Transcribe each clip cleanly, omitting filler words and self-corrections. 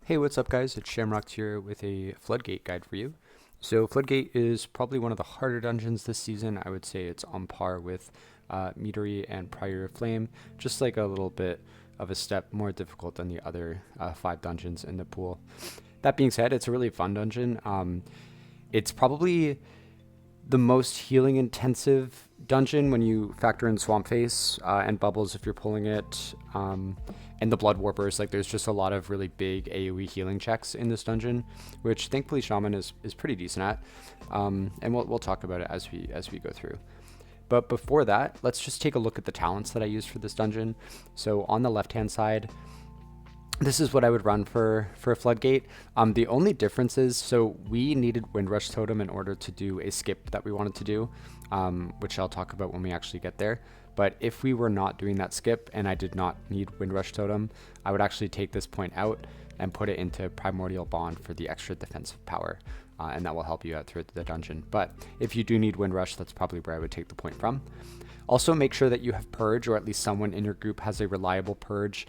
Hey, what's up guys? It's Shamrocked here with a Floodgate guide for you. So Floodgate is probably one of the harder dungeons this season. I would say it's on par with Meadery and Prior of Flame, just like a little bit of a step more difficult than the other 5 dungeons in the pool. That being said, it's a really fun dungeon. It's probably the most healing intensive dungeon when you factor in Swampface and Bubbles if you're pulling it, and the Blood Warpers. Like, there's just a lot of really big AoE healing checks in this dungeon, which thankfully Shaman is pretty decent at, and we'll talk about it as we go through. But before that, let's just take a look at the talents that I used for this dungeon. So on the left hand side, this is what I would run for Floodgate. The only difference is, so we needed Windrush Totem in order to do a skip that we wanted to do, which I'll talk about when we actually get there. But if we were not doing that skip and I did not need Windrush Totem, I would actually take this point out and put it into Primordial Bond for the extra defensive power, and that will help you out through the dungeon. But if you do need Windrush, that's probably where I would take the point from. Also, make sure that you have Purge, or at least someone in your group has a reliable Purge,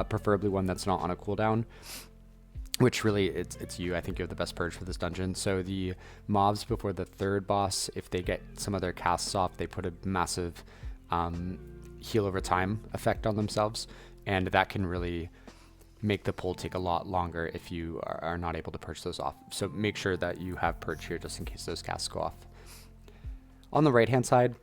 preferably one that's not on a cooldown, which really it's you. I think you have the best Purge for this dungeon. So the mobs before the third boss, if they get some of their casts off, they put a massive heal over time effect on themselves, and that can really make the pull take a lot longer if you are not able to purge those off. So make sure that you have Purge here just in case those casts go off. On the right hand side,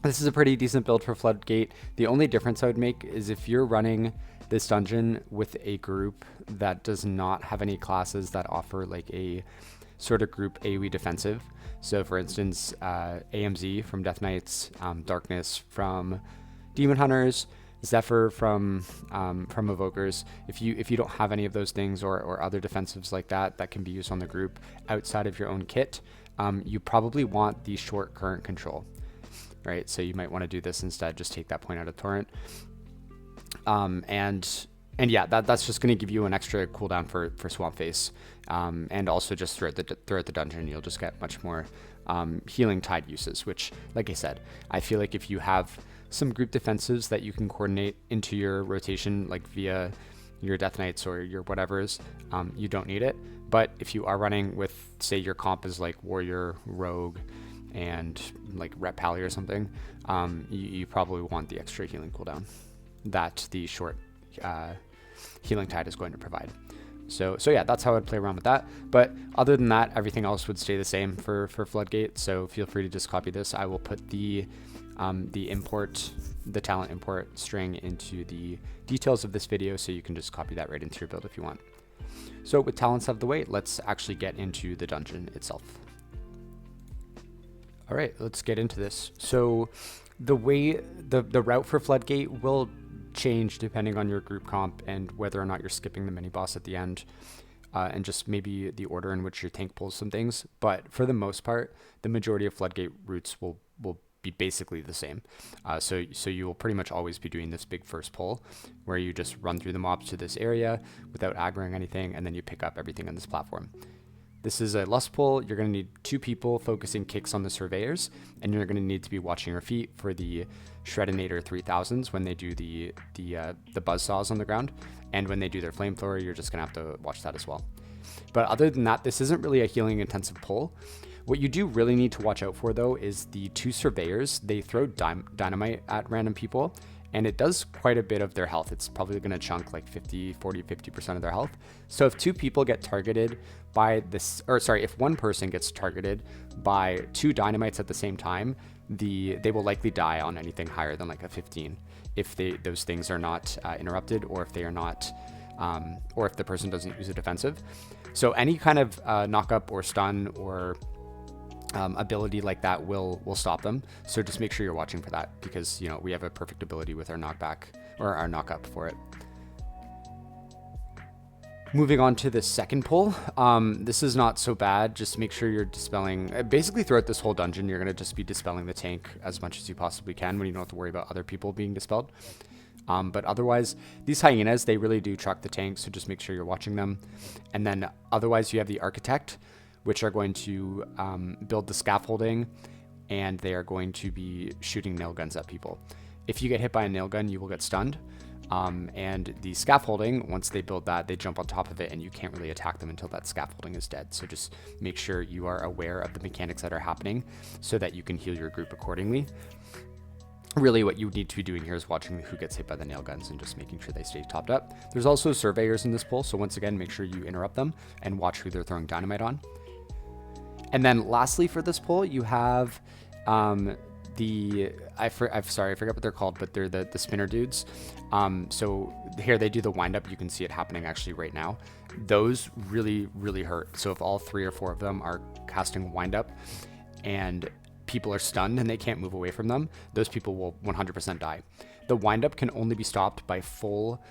this is a pretty decent build for Floodgate. The only difference I would make is if you're running this dungeon with a group that does not have any classes that offer like a sort of group AoE defensive. So for instance, AMZ from Death Knights, Darkness from Demon Hunters, Zephyr from Evokers. If you don't have any of those things or other defensives like that that can be used on the group outside of your own kit, you probably want the short current control. Right, so you might want to do this instead. Just take that point out of Torrent, and yeah, that's just going to give you an extra cooldown for Swampface, and also just throughout the dungeon, you'll just get much more healing tide uses. Which, like I said, I feel like if you have some group defensives that you can coordinate into your rotation, like via your Death Knights or your whatevers, you don't need it. But if you are running with, say, your comp is like Warrior, Rogue, and like Rep Pally or something, you probably want the extra healing cooldown that the short healing tide is going to provide. So yeah, that's how I'd play around with that. But other than that, everything else would stay the same for Floodgate. So feel free to just copy this. I will put the talent import string into the details of this video, so you can just copy that right into your build if you want. So with talents out of the way, let's actually get into the dungeon itself. All right, let's get into this. So the way the route for Floodgate will change depending on your group comp and whether or not you're skipping the mini boss at the end, and just maybe the order in which your tank pulls some things. But for the most part, the majority of Floodgate routes will be basically the same. So you will pretty much always be doing this big first pull, where you just run through the mobs to this area without aggroing anything, and then you pick up everything on this platform. This is a lust pull. You're going to need 2 people focusing kicks on the surveyors, and you're going to need to be watching your feet for the Shreddinator 3000s when they do the buzzsaws on the ground, and when they do their flamethrower, you're just going to have to watch that as well. But other than that, this isn't really a healing intensive pull. What you do really need to watch out for, though, is the 2 surveyors. They throw dynamite at random people, and it does quite a bit of their health. It's probably going to chunk like 50% of their health. So if 2 people get targeted by this, or sorry, if 1 person gets targeted by 2 dynamites at the same time, they will likely die on anything higher than like a 15 if those things are not interrupted, or if they are not, or if the person doesn't use a defensive. So any kind of knock up or stun or ability like that will stop them. So just make sure you're watching for that, because we have a perfect ability with our knockback or our knock up for it. Moving on to the second pull, this is not so bad. Just make sure you're dispelling, basically throughout this whole dungeon, you're going to just be dispelling the tank as much as you possibly can when you don't have to worry about other people being dispelled. But otherwise, these hyenas, they really do truck the tank, so just make sure you're watching them. And then otherwise, you have the architect, which are going to build the scaffolding, and they are going to be shooting nail guns at people. If you get hit by a nail gun, you will get stunned. And the scaffolding, once they build that, they jump on top of it and you can't really attack them until that scaffolding is dead. So just make sure you are aware of the mechanics that are happening so that you can heal your group accordingly. Really what you need to be doing here is watching who gets hit by the nail guns and just making sure they stay topped up. There's also surveyors in this pool, so once again, make sure you interrupt them and watch who they're throwing dynamite on. And then lastly for this pool, you have I forget what they're called, but they're the spinner dudes. So here they do the wind up. You can see it happening actually right now. Those really, really hurt. So if all 3 or 4 of them are casting wind up and people are stunned and they can't move away from them, those people will 100% die. The windup can only be stopped by full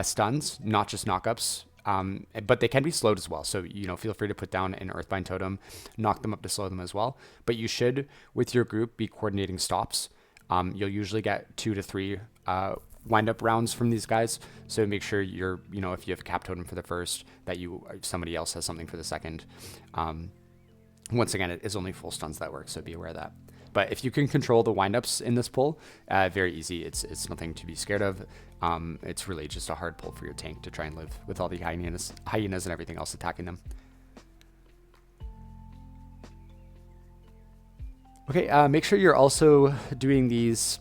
stuns, not just knockups, but they can be slowed as well. So, feel free to put down an Earthbind Totem, knock them up to slow them as well. But you should, with your group, be coordinating stops. You'll usually get 2 to 3 windup rounds from these guys. So make sure if you have a Cap Totem for the first, that somebody else has something for the second. Once again, it is only full stuns that work, so be aware of that. But if you can control the windups in this pull, very easy. It's nothing to be scared of. It's really just a hard pull for your tank to try and live with all the hyenas and everything else attacking them. Okay, make sure you're also doing these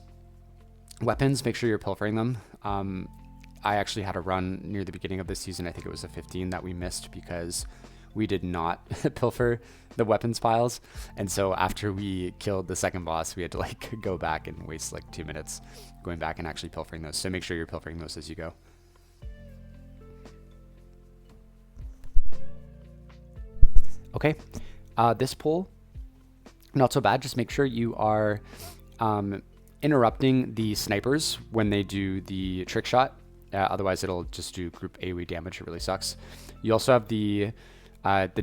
weapons. Make sure you're pilfering them. I actually had a run near the beginning of this season. I think it was a 15 that we missed because we did not pilfer the weapons piles. And so after we killed the second boss, we had to go back and waste 2 minutes going back and actually pilfering those. So make sure you're pilfering those as you go. Okay, this pull, not so bad. Just make sure you are interrupting the snipers when they do the trick shot. Otherwise it'll just do group AoE damage. It really sucks. You also have the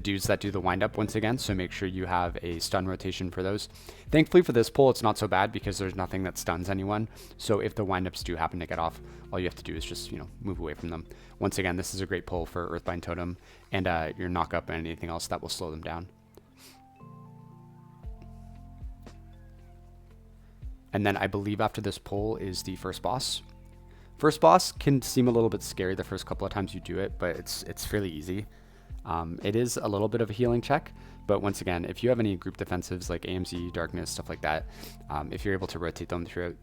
dudes that do the wind up once again, so make sure you have a stun rotation for those. Thankfully for this pull, it's not so bad because there's nothing that stuns anyone. So if the wind ups do happen to get off, all you have to do is just move away from them. Once again, this is a great pull for Earthbind Totem and your knock up and anything else that will slow them down. And then I believe after this pull is the first boss. First boss can seem a little bit scary the first couple of times you do it, but it's fairly easy. It is a little bit of a healing check, but once again, if you have any group defensives like AMZ, Darkness, stuff like that, if you're able to rotate them throughout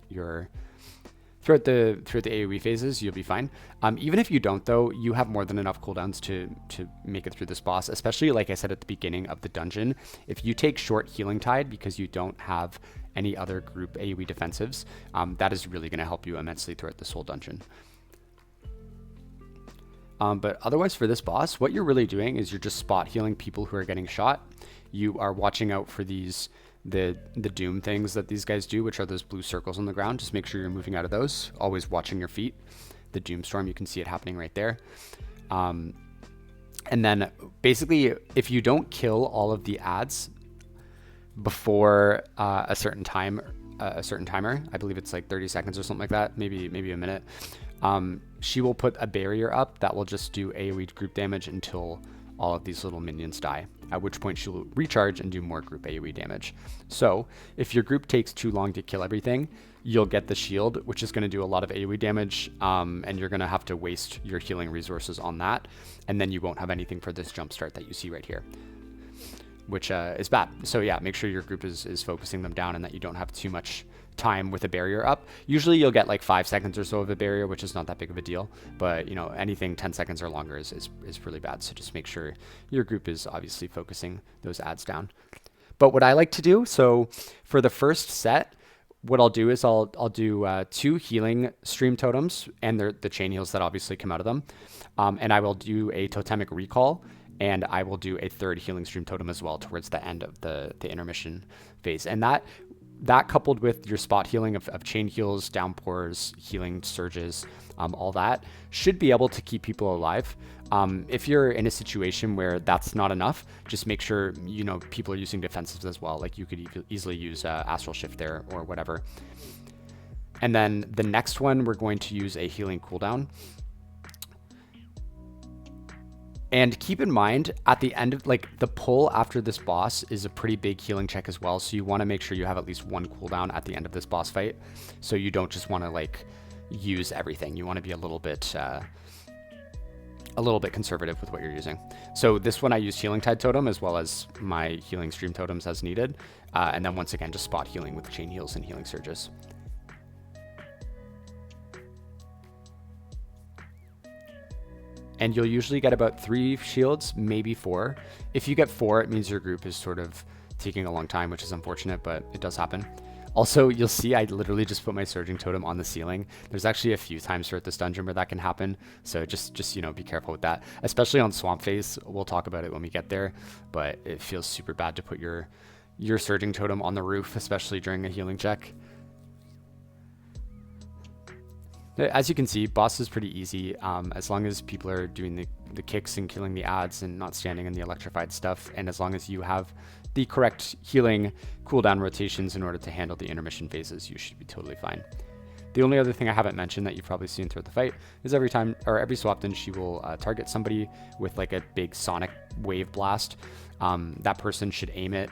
the AoE phases, you'll be fine. Even if you don't, though, you have more than enough cooldowns to make it through this boss, especially like I said at the beginning of the dungeon. If you take short healing tide because you don't have any other group AoE defensives, that is really going to help you immensely throughout this whole dungeon. But otherwise for this boss, what you're really doing is you're just spot healing people who are getting shot. You are watching out for the doom things that these guys do, which are those blue circles on the ground. Just make sure you're moving out of those, always watching your feet. The doom storm, you can see it happening right there. And then basically if you don't kill all of the ads before a certain timer, I believe it's 30 seconds or something like that, maybe a minute, she will put a barrier up that will just do AoE group damage until all of these little minions die, at which point she will recharge and do more group AoE damage. So if your group takes too long to kill everything, you'll get the shield, which is going to do a lot of AoE damage, and you're going to have to waste your healing resources on that, and then you won't have anything for this jumpstart that you see right here, which is bad. So yeah, make sure your group is focusing them down and that you don't have too much time with a barrier up. Usually you'll get 5 seconds or so of a barrier, which is not that big of a deal, but anything 10 seconds or longer is really bad. So just make sure your group is obviously focusing those ads down. But what I like to do, so for the first set, what I'll do is I'll do 2 healing stream totems and the chain heals that obviously come out of them, and I will do a totemic recall, and I will do a 3rd healing stream totem as well towards the end of the intermission phase. And that coupled with your spot healing of chain heals, downpours, healing surges, all that should be able to keep people alive. If you're in a situation where that's not enough, just make sure people are using defensives as well. You could easily use Astral Shift there or whatever. And then the next one, we're going to use a healing cooldown. And keep in mind, at the end of the pull after this boss is a pretty big healing check as well. So you want to make sure you have at least 1 cooldown at the end of this boss fight. So you don't just want to use everything. You want to be a little bit conservative with what you're using. So this one I use Healing Tide Totem as well as my Healing Stream Totems as needed. And then once again, just spot healing with Chain Heals and Healing Surges. And you'll usually get about 3 shields, maybe 4. If you get 4, it means your group is sort of taking a long time, which is unfortunate, but it does happen. Also, you'll see I literally just put my Surging Totem on the ceiling. There's actually a few times throughout this dungeon where that can happen, so just you know, be careful with that. Especially on Swampface, we'll talk about it when we get there, but it feels super bad to put your Surging Totem on the roof, especially during a healing check. As you can see, boss is pretty easy, as long as people are doing the kicks and killing the ads and not standing in the electrified stuff, and as long as you have the correct healing cooldown rotations in order to handle the intermission phases, you should be totally fine. The only other thing I haven't mentioned that you've probably seen throughout the fight is every so often she will target somebody with like a big sonic wave blast. That person should aim it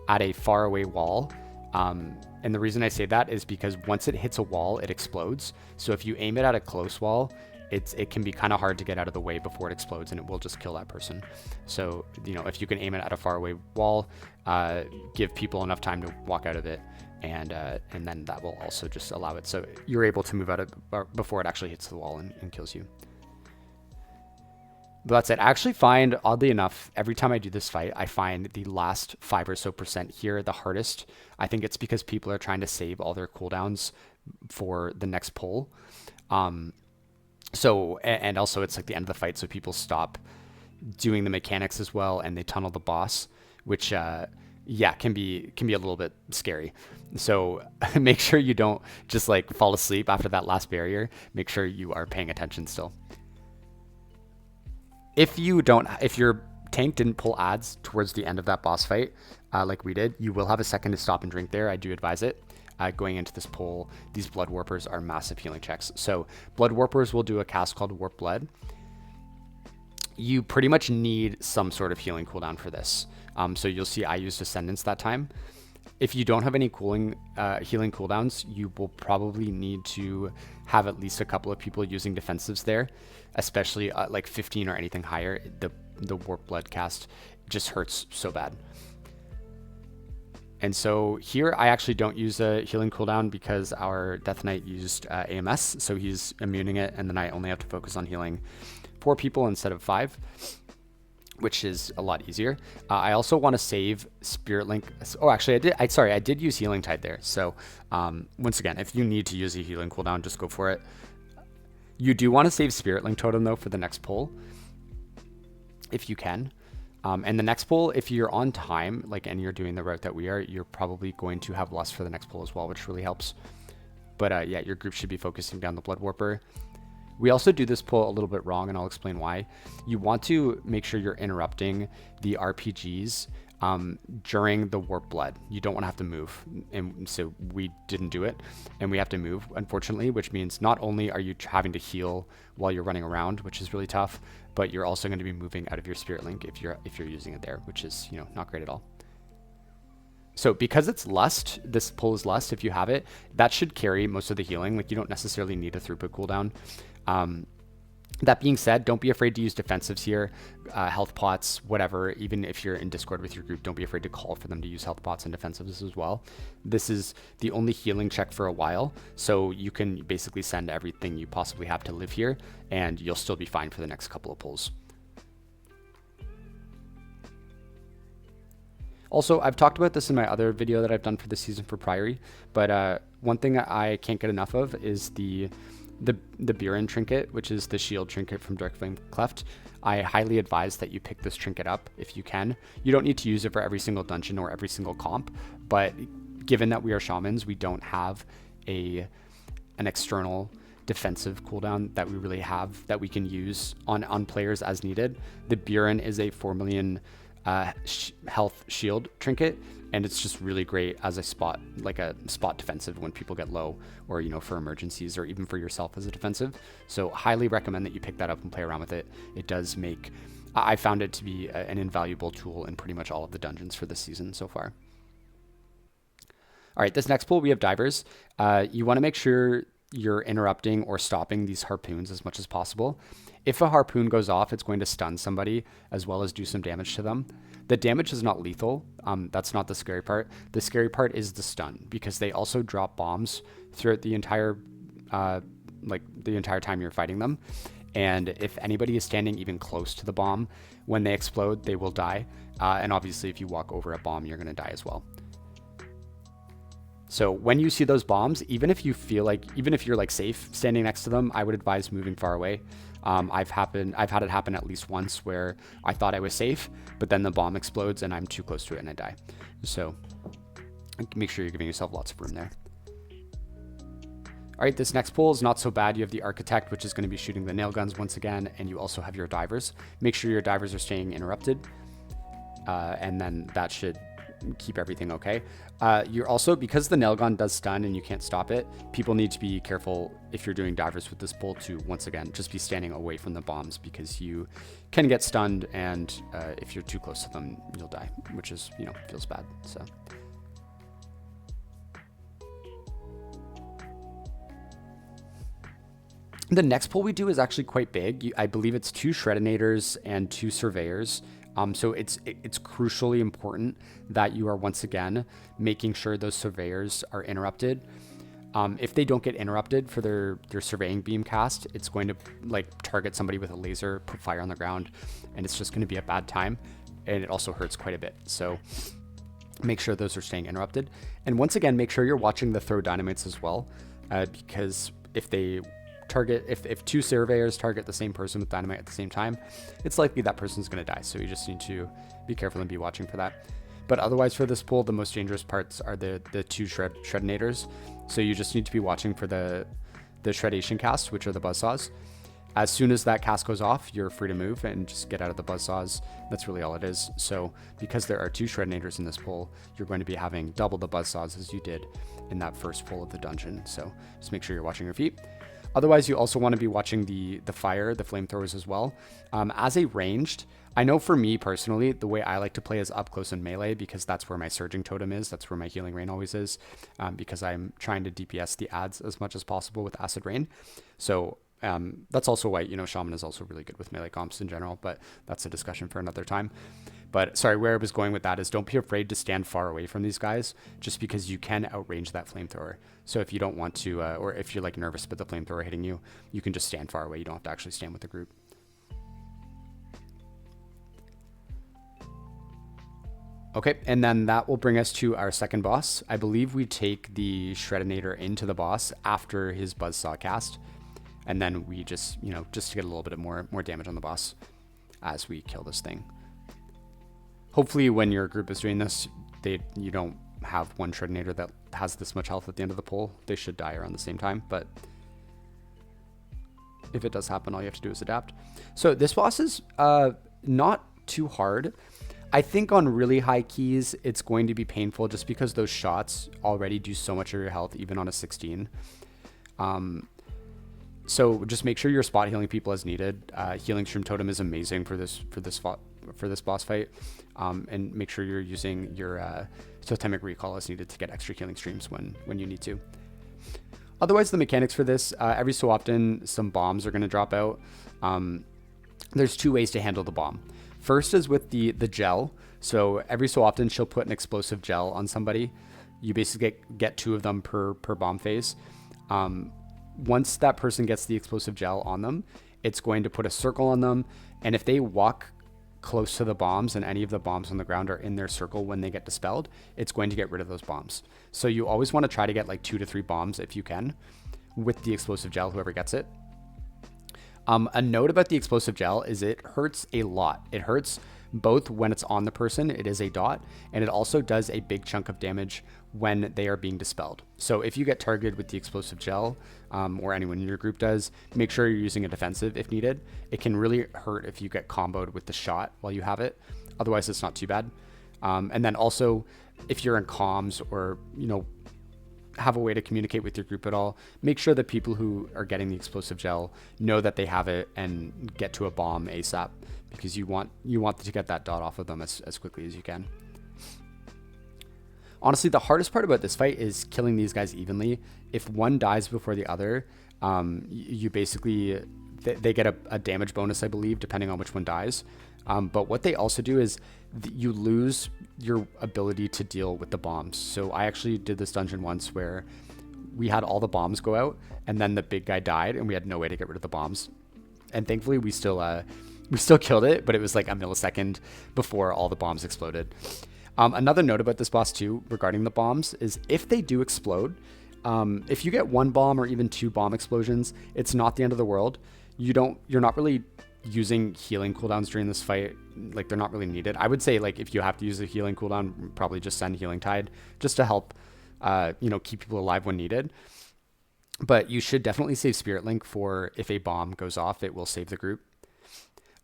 at a faraway wall. And the reason I say that is because once it hits a wall, it explodes. So if you aim it at a close wall, it can be kind of hard to get out of the way before it explodes, and it will just kill that person. So, you know, if you can aim it at a faraway wall, give people enough time to walk out of it, and then that will also just allow it so you're able to move out of before it actually hits the wall and kills you. But that's it. I actually find, oddly enough, every time I do this fight, I find the last 5 or so % here the hardest. I think it's because people are trying to save all their cooldowns for the next pull. So, and also it's like the end of the fight, so people stop doing the mechanics as well, and they tunnel the boss, which, yeah, can be a little bit scary. So make sure you don't just like fall asleep after that last barrier. Make sure you are paying attention still. If your tank didn't pull ads towards the end of that boss fight, like we did, you will have a second to stop and drink there. I do advise it. Going into this pull, these Blood Warpers are massive healing checks. So Blood Warpers will do a cast called Warp Blood. You pretty much need some sort of healing cooldown for this. So you'll see I used Ascendance that time. If you don't have any healing cooldowns, you will probably need to have at least a couple of people using defensives there, especially like 15 or anything higher. The Warp Blood cast just hurts so bad. And so here I actually don't use a healing cooldown because our Death Knight used AMS, so he's immuning it, and then I only have to focus on healing 4 people instead of 5, which is a lot easier. I also want to save Spirit Link. Oh, actually, I did use Healing Tide there. So once again, if you need to use a healing cooldown, just go for it. You do want to save Spirit Link Totem though for the next pull, if you can. And the next pull, if you're on time, and you're doing the route that we are, you're probably going to have lust for the next pull as well, which really helps. But yeah, your group should be focusing down the Blood Warper. We also do this pull a little bit wrong, and I'll explain why. You want to make sure you're interrupting the RPGs during the Warp Blood. You don't want to have to move, and so we didn't do it, and we have to move, unfortunately, which means not only are you having to heal while you're running around, which is really tough, but you're also going to be moving out of your Spirit Link if you're using it there, which is, you know, not great at all. So because it's Lust, this pull is Lust, if you have it, that should carry most of the healing. Like, you don't necessarily need a throughput cooldown. That being said, don't be afraid to use defensives here, health pots, whatever. Even if you're in Discord with your group, don't be afraid to call for them to use health pots and defensives as well. This is the only healing check for a while, so you can basically send everything you possibly have to live here, and you'll still be fine for the next couple of pulls. Also, I've talked about this in my other video that I've done for this season for Priory, but one thing I can't get enough of is the Buren trinket, which is the shield trinket from Darkflame Cleft. I highly advise that you pick this trinket up if you can. You don't need to use it for every single dungeon or every single comp, but given that we are shamans, we don't have an external defensive cooldown that we really have that we can use on players as needed. The Buren is a 4 million health shield trinket, and it's just really great as a spot defensive when people get low, or, you know, for emergencies, or even for yourself as a defensive. So highly recommend that you pick that up and play around with it. It does make, I found it to be an invaluable tool in pretty much all of the dungeons for this season so far. All right, this next pull we have divers. You want to make sure you're interrupting or stopping these harpoons as much as possible. If a harpoon goes off, it's going to stun somebody as well as do some damage to them. The damage is not lethal. That's not the scary part. The scary part is the stun, because they also drop bombs throughout the entire time you're fighting them. And if anybody is standing even close to the bomb, when they explode, they will die. And obviously, if you walk over a bomb, you're going to die as well. So when you see those bombs, even if you're like safe standing next to them, I would advise moving far away. I've had it happen at least once where I thought I was safe, but then the bomb explodes and I'm too close to it and I die. So make sure you're giving yourself lots of room there. All right, this next pull is not so bad. You have the Architect, which is going to be shooting the nail guns once again, and you also have your divers. Make sure your divers are staying interrupted, and then that should keep everything okay. You're also, because the nail gun does stun and you can't stop it, people need to be careful if you're doing divers with this pull to, once again, just be standing away from the bombs, because you can get stunned, and if you're too close to them, you'll die, which is, feels bad. So. The next pull we do is actually quite big. I believe it's 2 Shreddinators and 2 Surveyors. So it's crucially important that you are, once again, making sure those Surveyors are interrupted. If they don't get interrupted for their surveying beam cast, it's going to target somebody with a laser, put fire on the ground, and it's just going to be a bad time. And it also hurts quite a bit. So make sure those are staying interrupted. And once again, make sure you're watching the throw dynamites as well, because if 2 surveyors target the same person with dynamite at the same time, it's likely that person's going to die. So you just need to be careful and be watching for that. But otherwise, for this pull, the most dangerous parts are the 2 Shreddinators. So you just need to be watching for the Shreddation cast, which are the buzzsaws. As soon as that cast goes off, you're free to move and just get out of the buzzsaws. That's really all it is. So because there are 2 Shreddinators in this pull, you're going to be having double the buzzsaws as you did in that first pull of the dungeon. So just make sure you're watching your feet. Otherwise, you also want to be watching the fire, the flamethrowers as well. As a ranged, I know for me personally, the way I like to play is up close and melee, because that's where my surging totem is. That's where my healing rain always is, because I'm trying to DPS the ads as much as possible with acid rain. So that's also why, Shaman is also really good with melee comps in general, but that's a discussion for another time. But sorry, where I was going with that is, don't be afraid to stand far away from these guys, just because you can outrange that flamethrower. So if you don't want to, or if you're nervous about the flamethrower hitting you, you can just stand far away. You don't have to actually stand with the group. Okay, and then that will bring us to our second boss. I believe we take the Shreddinator into the boss after his buzzsaw cast, and then we just to get a little bit more damage on the boss as we kill this thing. Hopefully when your group is doing this, you don't have one Shreddinator that has this much health at the end of the pull. They should die around the same time, but if it does happen, all you have to do is adapt. So this boss is not too hard. I think on really high keys, it's going to be painful, just because those shots already do so much of your health, even on a 16. So just make sure you're spot healing people as needed. Healing Shroom Totem is amazing for this boss fight, and make sure you're using your Totemic Recall as needed to get extra healing streams when you need to. Otherwise, the mechanics for this, every so often, some bombs are going to drop out. There's 2 ways to handle the bomb. First is with the gel. So every so often, she'll put an explosive gel on somebody. You basically get 2 of them per bomb phase. Once that person gets the explosive gel on them, it's going to put a circle on them. And if they walk close to the bombs and any of the bombs on the ground are in their circle when they get dispelled, it's going to get rid of those bombs. So you always want to try to get 2 to 3 bombs if you can with the explosive gel, whoever gets it. A note about the explosive gel is it hurts a lot. It hurts both when it's on the person, it is a dot, and it also does a big chunk of damage when they are being dispelled. So if you get targeted with the explosive gel, or anyone in your group does, make sure you're using a defensive if needed. It can really hurt if you get comboed with the shot while you have it. Otherwise, it's not too bad. And then also, if you're in comms or, have a way to communicate with your group at all, make sure that people who are getting the explosive gel know that they have it and get to a bomb ASAP, because you want to get that dot off of them as quickly as you can. Honestly, the hardest part about this fight is killing these guys evenly. If one dies before the other, you basically, they get a damage bonus, I believe, depending on which one dies. But what they also do is you lose your ability to deal with the bombs. So I actually did this dungeon once where we had all the bombs go out and then the big guy died and we had no way to get rid of the bombs. And thankfully we still killed it, but it was like a millisecond before all the bombs exploded. Another note about this boss too, regarding the bombs, is if they do explode, if you get one bomb or even 2 bomb explosions, it's not the end of the world. You're not really using healing cooldowns during this fight. Like, they're not really needed. I would say, like, if you have to use a healing cooldown, probably just send Healing Tide just to help, keep people alive when needed. But you should definitely save Spirit Link for if a bomb goes off, it will save the group.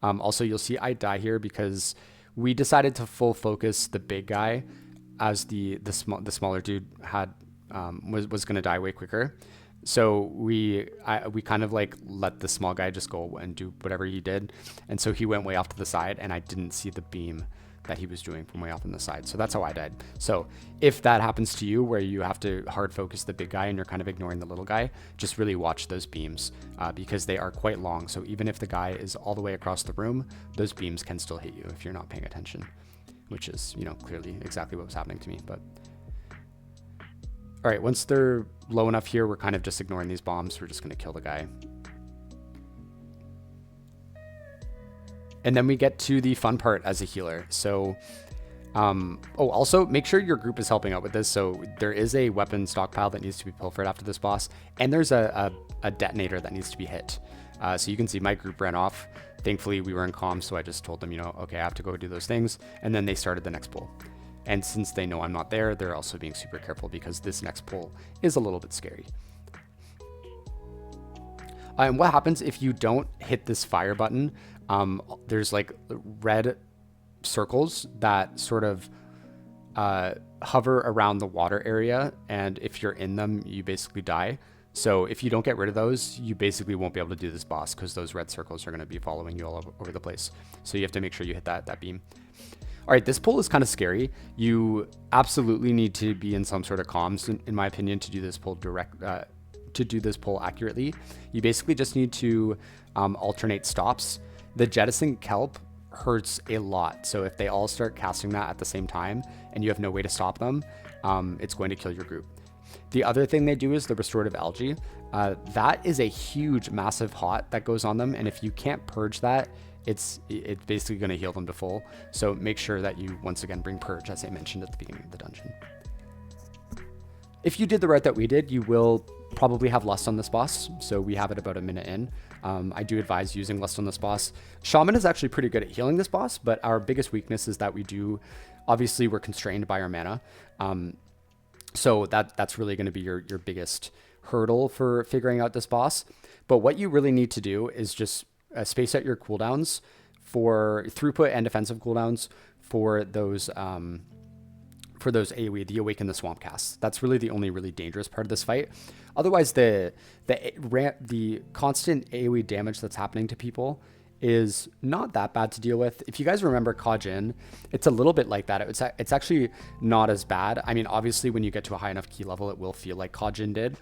Also, you'll see I die here because we decided to full focus the big guy as the smaller dude had was going to die way quicker. So we kind of like let the small guy just go and do whatever he did. And so he went way off to the side and I didn't see the beam that he was doing from way off on the side. So that's how I died. So if that happens to you where you have to hard focus the big guy and you're kind of ignoring the little guy, just really watch those beams because they are quite long. So even if the guy is all the way across the room, those beams can still hit you if you're not paying attention, which is, clearly exactly what was happening to me. But all right, once they're low enough here, we're kind of just ignoring these bombs. We're just going to kill the guy. And then we get to the fun part as a healer. So, also make sure your group is helping out with this. So there is a weapon stockpile that needs to be pilfered after this boss. And there's a detonator that needs to be hit. So you can see my group ran off. Thankfully, we were in comms, so I just told them, okay, I have to go do those things. And then they started the next pull. And since they know I'm not there, they're also being super careful because this next pull is a little bit scary. And what happens if you don't hit this fire button? There's like red circles that sort of hover around the water area. And if you're in them, you basically die. So if you don't get rid of those, you basically won't be able to do this boss because those red circles are going to be following you all over the place. So you have to make sure you hit that beam. All right, this pull is kind of scary. You absolutely need to be in some sort of comms, in my opinion, to do this pull accurately. You basically just need to alternate stops. The jettison kelp hurts a lot. So if they all start casting that at the same time and you have no way to stop them, it's going to kill your group. The other thing they do is the restorative algae. That is a huge, massive hot that goes on them. And if you can't purge that, it's basically going to heal them to full. So make sure that you, once again, bring purge, as I mentioned at the beginning of the dungeon. If you did the route that we did, you will probably have Lust on this boss. So we have it about a minute in. I do advise using Lust on this boss. Shaman is actually pretty good at healing this boss, but our biggest weakness is that obviously we're constrained by our mana. So that's really going to be your biggest hurdle for figuring out this boss. But what you really need to do is just space out your cooldowns for throughput and defensive cooldowns for those AoE, the Awaken the Swamp casts. That's really the only really dangerous part of this fight. Otherwise, the constant AoE damage that's happening to people is not that bad to deal with. If you guys remember Kajin, it's a little bit like that. It's actually not as bad. I mean, obviously, when you get to a high enough key level, it will feel like Kajin did,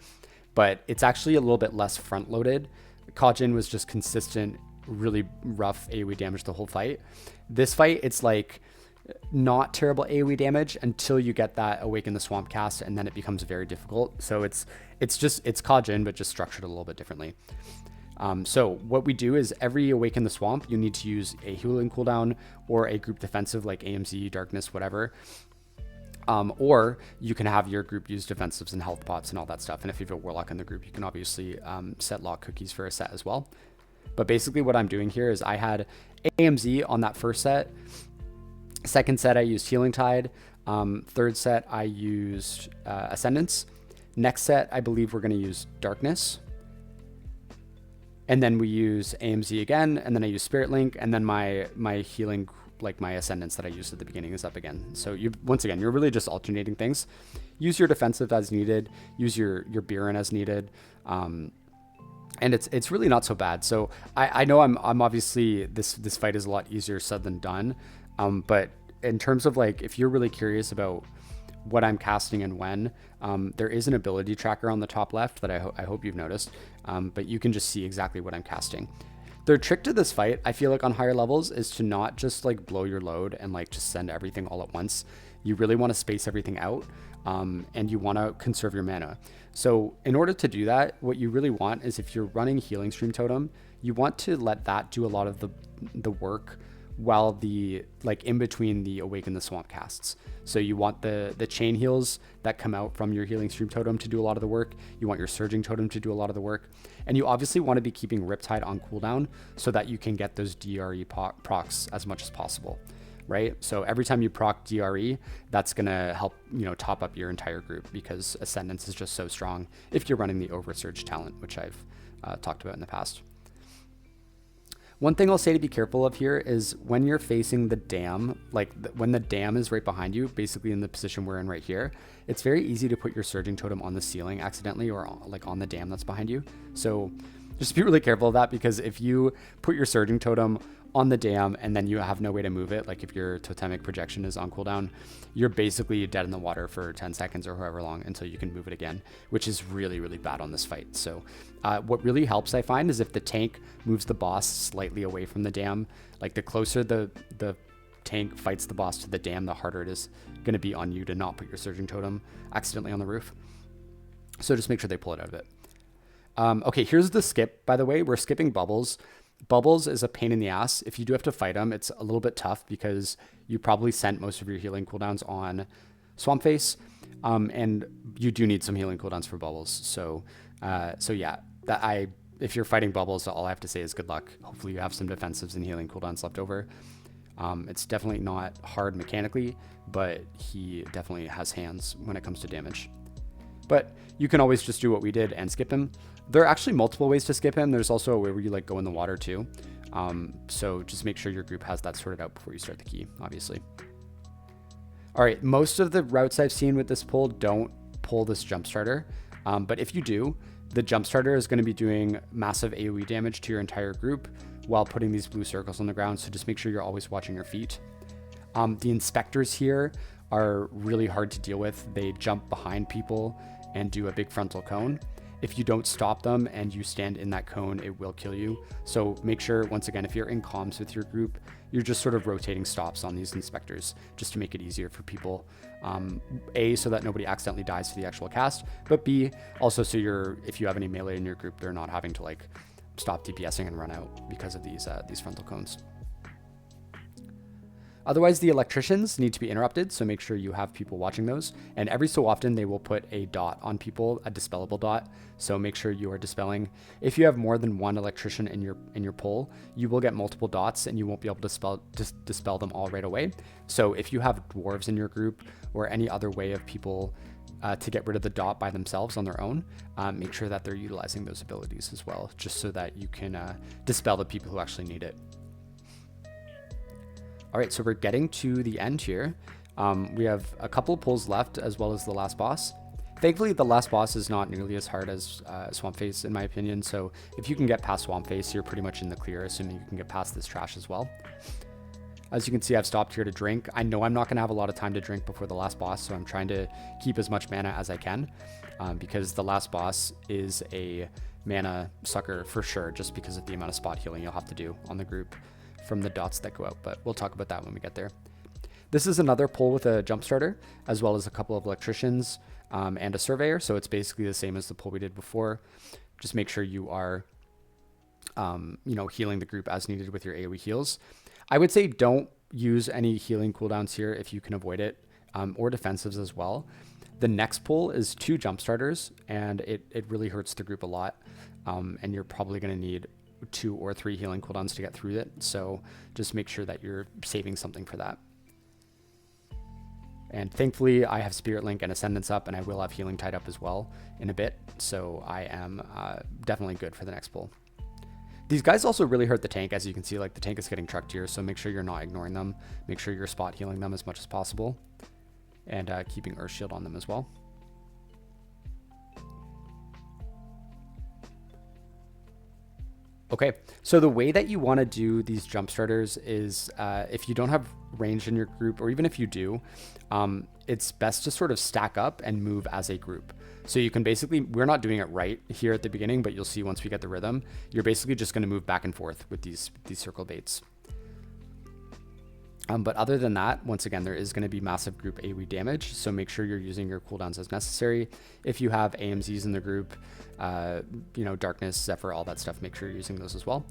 but it's actually a little bit less front-loaded. Kajin was just consistent, really rough AoE damage the whole fight. This fight, it's like not terrible AoE damage until you get that Awaken the Swamp cast, and then it becomes very difficult. So it's Kajin, but just structured a little bit differently. So what we do is every Awaken the Swamp, you need to use a healing cooldown or a group defensive like AMZ, Darkness, whatever. Or you can have your group use defensives and health pots and all that stuff. And if you have a Warlock in the group, you can obviously set lock cookies for a set as well. But basically what I'm doing here is I had AMZ on that first set. Second set, I used Healing Tide. Third set, I used Ascendance. Next set, I believe we're going to use Darkness. And then we use AMZ again, and then I use Spirit Link, and then my healing, like my Ascendance that I used at the beginning, is up again. So once again, you're really just alternating things. Use your defensive as needed. Use your Biren as needed. And it's really not so bad. So I know I'm obviously this fight is a lot easier said than done. But in terms of like, if you're really curious about what I'm casting and when. There is an ability tracker on the top left that I hope you've noticed, but you can just see exactly what I'm casting. The trick to this fight, I feel like on higher levels, is to not just like blow your load and like just send everything all at once. You really want to space everything out, and you want to conserve your mana. So in order to do that, what you really want is, if you're running Healing Stream Totem, you want to let that do a lot of the work while in between the Awaken the Swamp casts. So you want the chain heals that come out from your Healing Stream Totem to do a lot of the work. You want your Surging Totem to do a lot of the work. And you obviously want to be keeping Riptide on cooldown so that you can get those DRE procs as much as possible, right? So every time you proc DRE, that's going to help, top up your entire group, because Ascendance is just so strong if you're running the Oversurge talent, which I've talked about in the past. One thing I'll say to be careful of here is when you're facing the dam, when the dam is right behind you, basically in the position we're in right here, it's very easy to put your Surging Totem on the ceiling accidentally, or on the dam that's behind you. So just be really careful of that, because if you put your Surging Totem on the dam and then you have no way to move it, like if your Totemic Projection is on cooldown, you're basically dead in the water for 10 seconds or however long until you can move it again, which is really, really bad on this fight. So what really helps, I find, is if the tank moves the boss slightly away from the dam. Like the closer the tank fights the boss to the dam, the harder it is going to be on you to not put your Surging Totem accidentally on the roof. So just make sure they pull it out of it. Okay, here's the skip, by the way. We're skipping Bubbles. Bubbles is a pain in the ass. If you do have to fight them, it's a little bit tough because you probably sent most of your healing cooldowns on Swampface, and you do need some healing cooldowns for Bubbles. So yeah, if you're fighting Bubbles, all I have to say is good luck. Hopefully you have some defensives and healing cooldowns left over. It's definitely not hard mechanically, but he definitely has hands when it comes to damage. But you can always just do what we did and skip him. There are actually multiple ways to skip him. There's also a way where you go in the water too. So just make sure your group has that sorted out before you start the key, obviously. All right, most of the routes I've seen with this pull don't pull this jump starter. But if you do, the jump starter is going to be doing massive AoE damage to your entire group while putting these blue circles on the ground. So just make sure you're always watching your feet. The inspectors here are really hard to deal with. They jump behind people and do a big frontal cone. If you don't stop them and you stand in that cone, it will kill you. So make sure, once again, if you're in comms with your group, you're just sort of rotating stops on these inspectors just to make it easier for people. A, so that nobody accidentally dies to the actual cast, but B, also so if you have any melee in your group, they're not having to stop DPSing and run out because of these frontal cones. Otherwise, the electricians need to be interrupted, so make sure you have people watching those. And every so often, they will put a dot on people, a dispellable dot. So make sure you are dispelling. If you have more than one electrician in your pull, you will get multiple dots, and you won't be able to dispel them all right away. So if you have dwarves in your group or any other way of people to get rid of the dot by themselves on their own, make sure that they're utilizing those abilities as well, just so that you can dispel the people who actually need it. All right, so we're getting to the end here. We have a couple pulls left, as well as the last boss. Thankfully, the last boss is not nearly as hard as Swampface, in my opinion. So if you can get past Swampface, you're pretty much in the clear, assuming you can get past this trash as well. As you can see, I've stopped here to drink. I know I'm not going to have a lot of time to drink before the last boss, so I'm trying to keep as much mana as I can, because the last boss is a mana sucker for sure, just because of the amount of spot healing you'll have to do on the group from the dots that go out, but we'll talk about that when we get there. This is another pull with a jump starter, as well as a couple of electricians and a surveyor. So it's basically the same as the pull we did before. Just make sure you are, healing the group as needed with your AoE heals. I would say don't use any healing cooldowns here if you can avoid it, or defensives as well. The next pull is 2 jump starters, and it really hurts the group a lot, and you're probably going to need 2 or 3 healing cooldowns to get through it. So just make sure that you're saving something for that. And thankfully, I have Spirit Link and Ascendance up, and I will have Healing tied up as well in a bit. So I am definitely good for the next pull. These guys also really hurt the tank. As you can see, the tank is getting trucked here. So make sure you're not ignoring them. Make sure you're spot healing them as much as possible, and keeping Earth Shield on them as well. Okay, so the way that you want to do these jump starters is if you don't have range in your group, or even if you do, it's best to sort of stack up and move as a group. So you can basically, we're not doing it right here at the beginning, but you'll see once we get the rhythm, you're basically just going to move back and forth with these circle baits. But other than that, once again, there is going to be massive group AoE damage, so make sure you're using your cooldowns as necessary. If you have AMZs in the group, Darkness, Zephyr, all that stuff, make sure you're using those as well.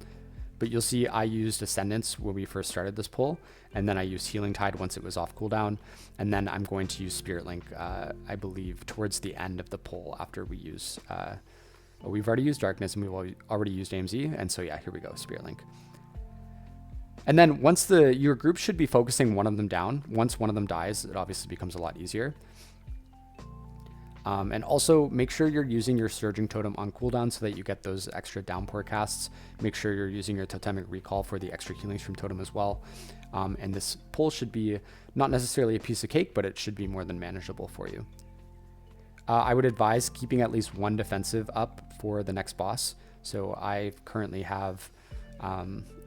But you'll see I used Ascendance when we first started this pull, and then I used Healing Tide once it was off cooldown, and then I'm going to use Spirit Link, I believe, towards the end of the pull after we use... we've already used Darkness, and we've already used AMZ, and so yeah, here we go, Spirit Link. And then once your group should be focusing one of them down. Once one of them dies, it obviously becomes a lot easier. And also make sure you're using your Surging Totem on cooldown so that you get those extra downpour casts. Make sure you're using your Totemic Recall for the extra Healing Stream Totem as well. And this pull should be not necessarily a piece of cake, but it should be more than manageable for you. I would advise keeping at least one defensive up for the next boss. So I currently have...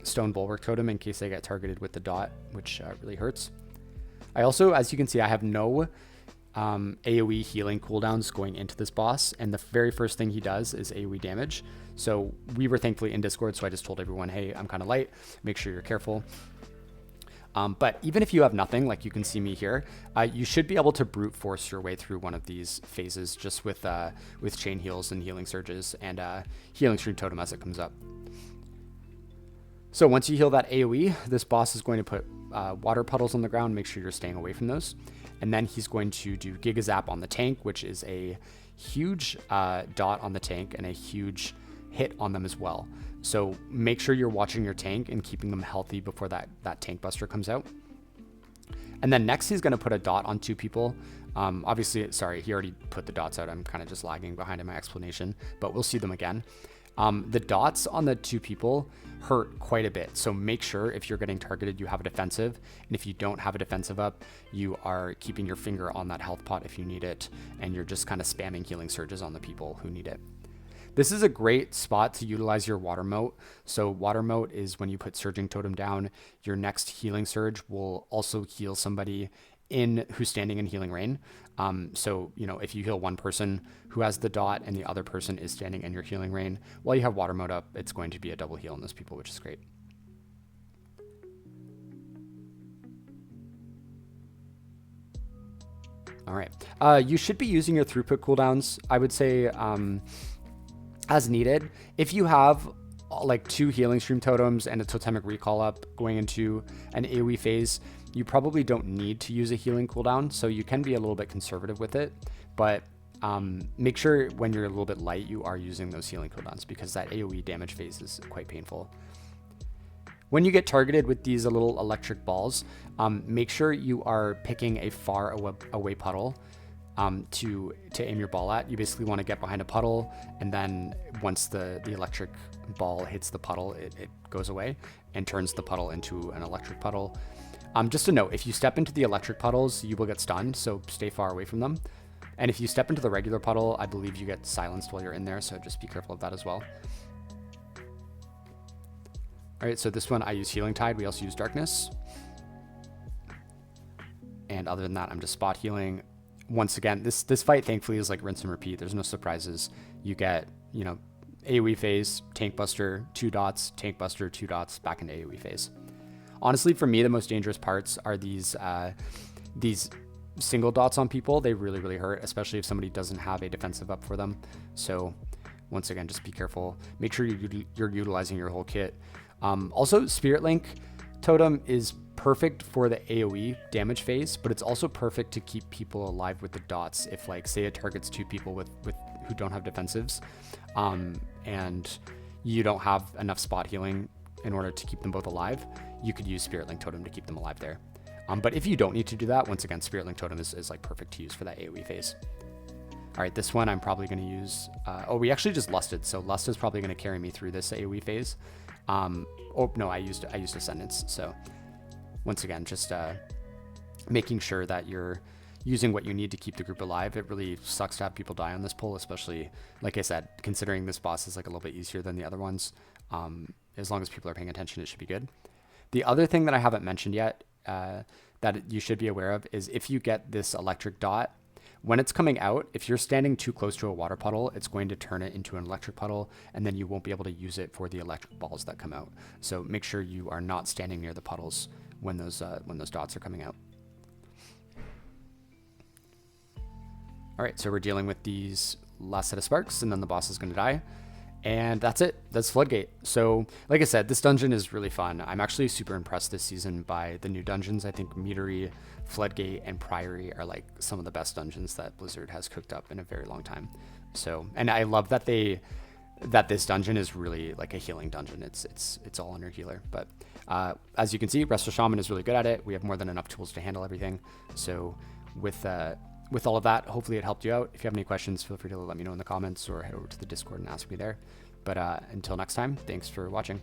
Stone Bulwark Totem in case I get targeted with the dot, which really hurts. I also, as you can see, I have no AoE healing cooldowns going into this boss, and the very first thing he does is AoE damage. So we were thankfully in Discord, so I just told everyone, hey, I'm kind of light, make sure you're careful. But even if you have nothing, like you can see me here, you should be able to brute force your way through one of these phases just with chain heals and healing surges and healing stream totem as it comes up. So once you heal that AoE, this boss is going to put water puddles on the ground. Make sure you're staying away from those. And then he's going to do Gigazap on the tank, which is a huge dot on the tank and a huge hit on them as well. So make sure you're watching your tank and keeping them healthy before that tank buster comes out. And then next he's going to put a dot on two people. Obviously, sorry, he already put the dots out. I'm kind of just lagging behind in my explanation, but we'll see them again. The dots on the two people hurt quite a bit. So make sure if you're getting targeted, you have a defensive. And if you don't have a defensive up, you are keeping your finger on that health pot if you need it. And you're just kind of spamming healing surges on the people who need it. This is a great spot to utilize your water moat. So water moat is when you put Surging Totem down, your next healing surge will also heal somebody who's standing in healing rain. So, if you heal one person who has the dot and the other person is standing in your healing rain, while you have water mode up, it's going to be a double heal on those people, which is great. All right. You should be using your throughput cooldowns, I would say, as needed. If you have like 2 healing stream totems and a totemic recall up going into an AoE phase, you probably don't need to use a healing cooldown, so you can be a little bit conservative with it, but make sure when you're a little bit light, you are using those healing cooldowns because that AoE damage phase is quite painful. When you get targeted with these little electric balls, make sure you are picking a far away puddle to aim your ball at. You basically want to get behind a puddle, and then once the electric ball hits the puddle, it goes away and turns the puddle into an electric puddle. Just a note, if you step into the electric puddles, you will get stunned, so stay far away from them. And if you step into the regular puddle, I believe you get silenced while you're in there, so just be careful of that as well. All right, so this one I use Healing Tide. We also use Darkness. And other than that, I'm just spot healing. Once again, this fight thankfully is like rinse and repeat. There's no surprises. You get, AoE phase, tank buster, 2 dots, tank buster, 2 dots, back into AoE phase. Honestly, for me, the most dangerous parts are these single dots on people. They really, really hurt, especially if somebody doesn't have a defensive up for them. So once again, just be careful. Make sure you're utilizing your whole kit. Also, Spirit Link Totem is perfect for the AoE damage phase, but it's also perfect to keep people alive with the dots. If, like, say it targets 2 people with who don't have defensives, and you don't have enough spot healing in order to keep them both alive, you could use Spirit Link Totem to keep them alive there. But if you don't need to do that, once again, Spirit Link Totem is like perfect to use for that AoE phase. All right, this one I'm probably going to use. We actually just lusted, so Lust is probably going to carry me through this AoE phase. Oh no, I used Ascendance. So once again, just making sure that you're using what you need to keep the group alive. It really sucks to have people die on this pull, especially, like I said, considering this boss is like a little bit easier than the other ones. As long as people are paying attention, it should be good. The other thing that I haven't mentioned yet that you should be aware of is if you get this electric dot, when it's coming out, if you're standing too close to a water puddle, it's going to turn it into an electric puddle, and then you won't be able to use it for the electric balls that come out. So make sure you are not standing near the puddles when those dots are coming out. All right, so we're dealing with these last set of sparks, and then the boss is going to die. And that's it. That's Floodgate. So, like I said, this dungeon is really fun. I'm actually super impressed this season by the new dungeons. I think Meadery, Floodgate, and Priory are like some of the best dungeons that Blizzard has cooked up in a very long time. So, and I love that this dungeon is really like a healing dungeon. It's all under healer. But as you can see, Resto Shaman is really good at it. We have more than enough tools to handle everything. So with all of that, hopefully it helped you out. If you have any questions, feel free to let me know in the comments or head over to the Discord and ask me there. But until next time, thanks for watching.